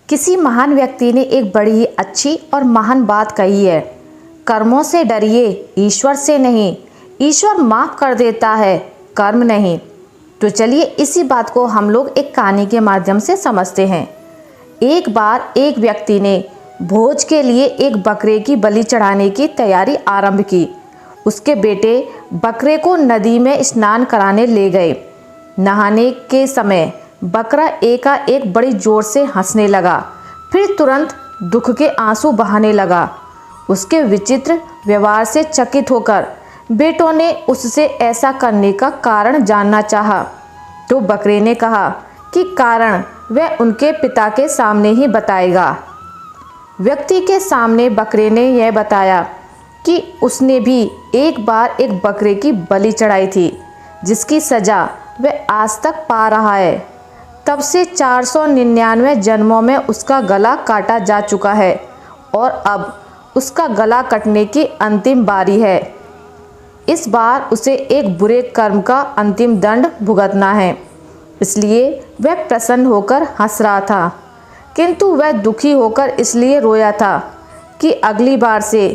किसी महान व्यक्ति ने एक बड़ी ही अच्छी और महान बात कही है। कर्मों से डरिए, ईश्वर से नहीं। ईश्वर माफ कर देता है, कर्म नहीं। तो चलिए इसी बात को हम लोग एक कहानी के माध्यम से समझते हैं। एक बार एक व्यक्ति ने भोज के लिए एक बकरे की बलि चढ़ाने की तैयारी आरंभ की। उसके बेटे बकरे को नदी में स्नान कराने ले गए। नहाने के समय बकरा एकाएक बड़ी जोर से हंसने लगा, फिर तुरंत दुख के आंसू बहाने लगा। उसके विचित्र व्यवहार से चकित होकर बेटों ने उससे ऐसा करने का कारण जानना चाहा। तो बकरे ने कहा कि कारण वह उनके पिता के सामने ही बताएगा। व्यक्ति के सामने बकरे ने यह बताया कि उसने भी एक बार एक बकरे की बलि चढ़ाई थी, जिसकी सजा वह आज तक पा रहा है। तब से 499 जन्मों में उसका गला काटा जा चुका है और अब उसका गला कटने की अंतिम बारी है। इस बार उसे एक बुरे कर्म का अंतिम दंड भुगतना है, इसलिए वह प्रसन्न होकर हंस रहा था, किंतु वह दुखी होकर इसलिए रोया था कि अगली बार से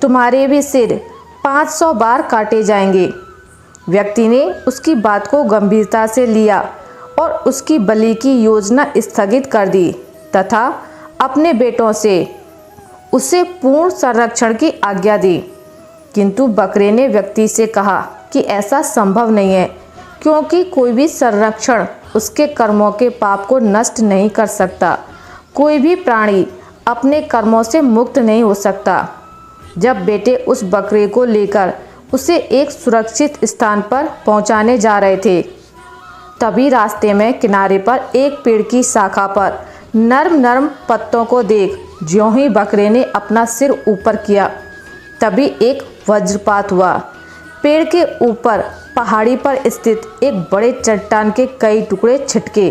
तुम्हारे भी सिर 500 बार काटे जाएंगे। व्यक्ति ने उसकी बात को गंभीरता से लिया और उसकी बलि की योजना स्थगित कर दी तथा अपने बेटों से उसे पूर्ण संरक्षण की आज्ञा दी। किंतु बकरे ने व्यक्ति से कहा कि ऐसा संभव नहीं है, क्योंकि कोई भी संरक्षण उसके कर्मों के पाप को नष्ट नहीं कर सकता। कोई भी प्राणी अपने कर्मों से मुक्त नहीं हो सकता। जब बेटे उस बकरे को लेकर उसे एक सुरक्षित स्थान पर पहुंचाने जा रहे थे, तभी रास्ते में किनारे पर एक पेड़ की शाखा पर नर्म नर्म पत्तों को देख ज्यों ही बकरे ने अपना सिर ऊपर किया, तभी एक वज्रपात हुआ। पेड़ के ऊपर पहाड़ी पर स्थित एक बड़े चट्टान के कई टुकड़े छिटके।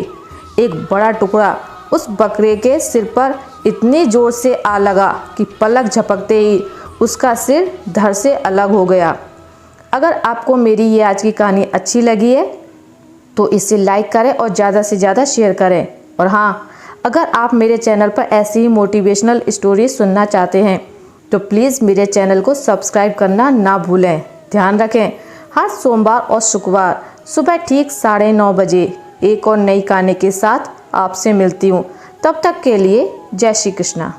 एक बड़ा टुकड़ा उस बकरे के सिर पर इतनी जोर से आ लगा कि पलक झपकते ही उसका सिर धड़ से अलग हो गया। अगर आपको मेरी ये आज की कहानी अच्छी लगी है तो इसे लाइक करें और ज़्यादा से ज़्यादा शेयर करें। और हाँ, अगर आप मेरे चैनल पर ऐसी ही मोटिवेशनल स्टोरी सुनना चाहते हैं तो प्लीज़ मेरे चैनल को सब्सक्राइब करना ना भूलें। ध्यान रखें, हर सोमवार और शुक्रवार सुबह ठीक 9:30 बजे एक और नई कहानी के साथ आपसे मिलती हूँ। तब तक के लिए जय श्री कृष्णा।